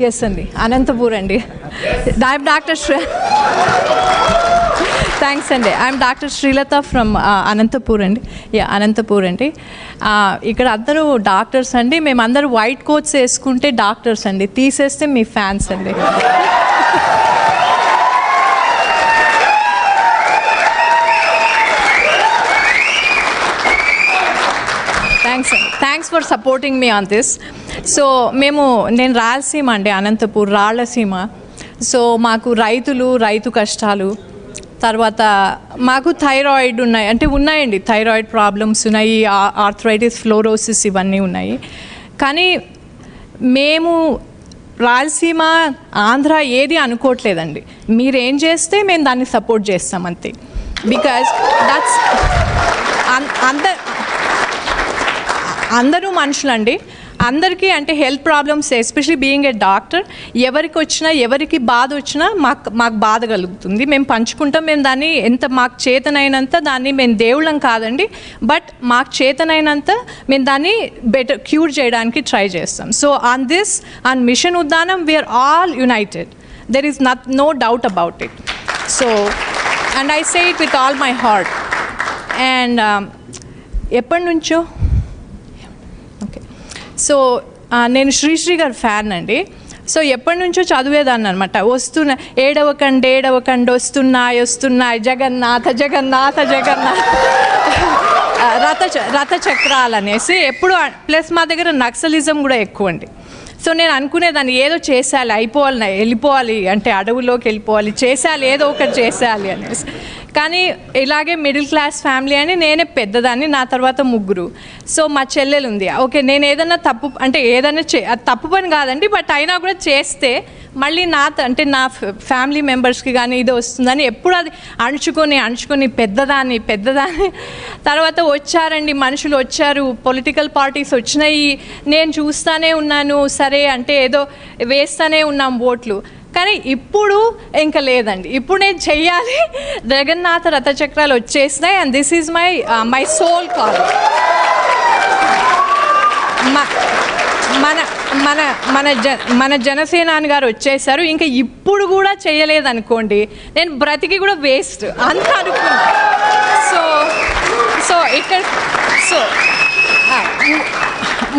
Yes అండి, అనంతపూర్ అండి. I'm doctor thanks అండి. I'm doctor Srilatha from Anantapur అండి. అనంతపూర్ అండి. ఇక్కడ అందరూ డాక్టర్స్ అండి. మేమందరూ వైట్ కోట్స్ వేసుకుంటే డాక్టర్స్ అండి, తీసేస్తే మీ ఫ్యాన్స్ అండి. Thanks for supporting me on this. So నేను రాయలసీమ అండి, అనంతపూర్ రాళ్లసీమ. సో మాకు రైతు కష్టాలు, తర్వాత మాకు థైరాయిడ్ ఉన్నాయండి, థైరాయిడ్ ప్రాబ్లమ్స్ ఉన్నాయి, ఆర్థరైటిస్, ఫ్లోరోసిస్ ఇవన్నీ ఉన్నాయి. కానీ మేము రాయలసీమ, ఆంధ్ర ఏది అనుకోవట్లేదండి. మీరేం చేస్తే మేము దాన్ని సపోర్ట్ చేస్తాం అంతే. బికాజ్ దట్స్ అందరూ మనుషులండి. అందరికీ అంటే health problems, especially being a doctor, ఎవరికి బాధ వచ్చినా మాకు బాధ కలుగుతుంది. మేము పంచుకుంటాం. మేము దాన్ని మాకు చేతనైనంత దాన్ని, మేము దేవుళ్ళం కాదండి, బట్ మాకు చేతనైనంత మేము దాన్ని క్యూర్ చేయడానికి ట్రై చేస్తాం. So on mission Uddanam we are all united. There is no doubt about it. So and I say it with all my heart. And ఎప్పటి నుంచో సో నేను శ్రీశ్రీ గారి ఫ్యాన్ అండి. సో ఎప్పటి నుంచో చదివేదాన్ని అనమాట. ఏడవకండి వస్తున్నాయి జగన్నాథ రథ చక్రాలు అనేసి ఎప్పుడు. ప్లస్ మా దగ్గర నక్సలిజం కూడా ఎక్కువ అండి. సో నేను అనుకునేదాన్ని ఏదో చేసేయాలి, వెళ్ళిపోవాలి అంటే అడవులోకి వెళ్ళిపోవాలి, చేసేయాలి, ఏదో ఒకటి చేసేయాలి అనేసి. కానీ ఇలాగే మిడిల్ క్లాస్ ఫ్యామిలీ అని, నేనే పెద్దదాన్ని, నా తర్వాత ముగ్గురు. సో మా చెల్లెలు ఉంది. ఓకే, నేను ఏదన్నా తప్పు పని కాదండి, బట్ అయినా కూడా చేస్తే మళ్ళీ నా ఫ్యామిలీ మెంబర్స్కి కానీ ఇది వస్తుందని ఎప్పుడు అది అణుచుకొని పెద్దదాన్ని తర్వాత మనుషులు వచ్చారు, పొలిటికల్ పార్టీస్ వచ్చినాయి, నేను చూస్తూనే ఉన్నాను. సరే అంటే ఏదో వేస్తూనే ఉన్నాం ఓట్లు. కానీ ఇప్పుడు ఇంకా లేదండి, ఇప్పుడు నేను చెయ్యాలి. జగన్నాథ రథచక్రాలు వచ్చేసినాయి. And this is my soul call. మన జనసేనాని గారు వచ్చేసారు. ఇంకా ఇప్పుడు కూడా చేయలేదనుకోండి, నేను బ్రతికి కూడా వేస్ట్ అంత అనుకున్నా. సో ఇక్కడ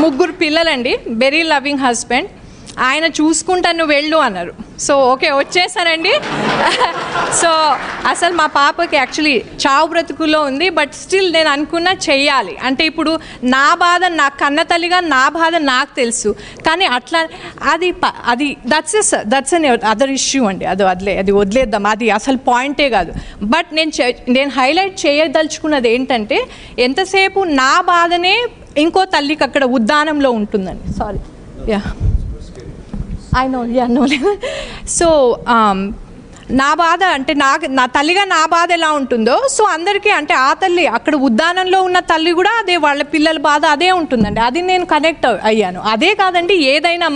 ముగ్గురు పిల్లలండి, వెరీ లవింగ్ హస్బెండ్. ఆయన చూసుకుంటాను నువ్వు వెళ్ళు అన్నారు. సో ఓకే, వచ్చేసానండి. సో అసలు మా పాపకి యాక్చువల్లీ చావు బ్రతుకుల్లో ఉంది, బట్ స్టిల్ నేను అనుకున్నా చెయ్యాలి. అంటే ఇప్పుడు నా బాధ, నా కన్న తల్లిగా నా బాధ నాకు తెలుసు. కానీ అట్లా అది దట్స్ అన్ అదర్ ఇష్యూ అండి. అది వదిలేద్దాం, అది అసలు పాయింటే కాదు. బట్ నేను హైలైట్ చేయదలుచుకున్నది ఏంటంటే, ఎంతసేపు నా బాధనే ఇంకో తల్లికి అక్కడ ఉద్దానంలో ఉంటుందండి. Sorry, I know. So నా బాధ అంటే నా తల్లిగా నా బాధ ఎలా ఉంటుందో, సో అందరికీ అంటే ఆ తల్లి అక్కడ ఉద్దానంలో ఉన్న తల్లి కూడా అదే, వాళ్ళ పిల్లల బాధ అదే ఉంటుందండి. అది నేను కనెక్ట్ అయ్యాను. అదే కాదండి, ఏదైనా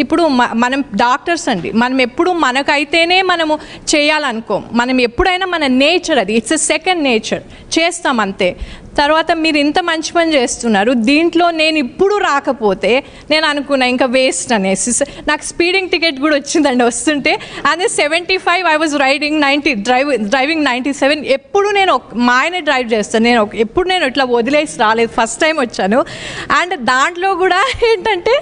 ఇప్పుడు మనం డాక్టర్స్ అండి, మనం ఎప్పుడు మనకైతేనే మనము చేయాలనుకోం. మనం ఎప్పుడైనా మన నేచర్ అది, ఇట్స్ ఎ సెకండ్ నేచర్, చేస్తాం అంతే. తర్వాత మీరు ఇంత మంచి పని చేస్తున్నారు, దీంట్లో నేను ఇప్పుడు రాకపోతే నేను అనుకున్నా ఇంకా వేస్ట్ అనేసి. నాకు స్పీడింగ్ టికెట్ కూడా వచ్చిందండి వస్తుంటే. అదే 75 ఐ వాజ్ డ్రైవింగ్ 97. ఎప్పుడు నేను మా ఆయనే డ్రైవ్ చేస్తాను. ఎప్పుడు నేను ఇట్లా వదిలేసి రాలేదు, ఫస్ట్ టైం వచ్చాను. అండ్ దాంట్లో కూడా ఏంటంటే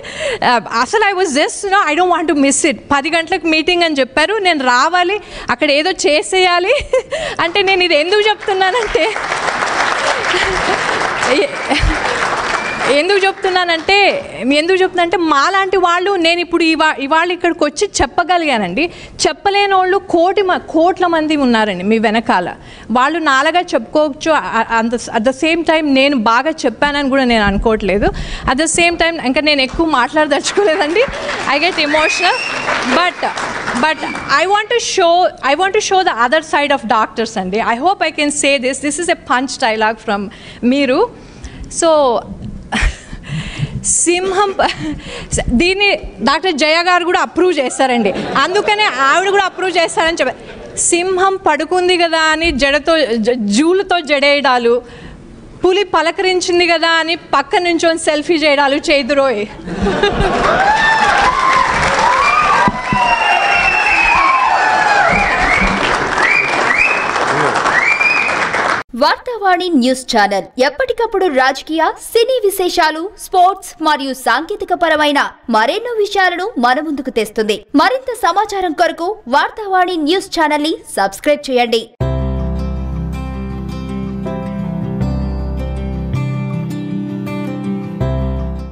అసలు I was just I don't want to miss it. 10 గంటలకు మీటింగ్ అని చెప్పారు, నేను రావాలి, అక్కడ ఏదో చేసేయాలి. అంటే నేను ఇది ఎందుకు చెప్తున్నానంటే ఎందుకు చెప్తున్నానంటే మాలాంటి వాళ్ళు, నేను ఇప్పుడు ఇవాళ ఇక్కడికి వచ్చి చెప్పగలిగానండి. చెప్పలేని వాళ్ళు కోట్ల మంది ఉన్నారండి మీ వెనకాల. వాళ్ళు నాలుగా చెప్పుకోవచ్చు. అట్ ద సేమ్ టైం నేను బాగా చెప్పానని కూడా నేను అనుకోవట్లేదు. అట్ ద సేమ్ టైం ఇంకా నేను ఎక్కువ మాట్లాడదలుచుకోలేదండి. I get emotional. But I want to show the other side of doctors అండి. I hope I can say this. This is a punch dialogue from Meeru. So సింహం, దీన్ని doctor జయ గారు కూడా approve చేస్తారండి. అందుకనే ఆవిడ కూడా అప్రూవ్ చేస్తారని చెప్పారు. సింహం పడుకుంది కదా అని జూలతో జడేయడాలు, పులి పలకరించింది కదా అని పక్క నుంచొని సెల్ఫీ చేయడాలు చేయదురోయ్. వార్తావాణి న్యూస్ ఛానల్ ఎప్పటికప్పుడు రాజకీయ, సినీ విశేషాలు, స్పోర్ట్స్ మరియు సాంకేతిక పరమైన మరెన్నో విషయాలను మన ముందుకు తెస్తుంది. మరింత సమాచారం కొరకు వార్తావాణి న్యూస్ ఛానల్ ని సబ్స్క్రైబ్ చేయండి.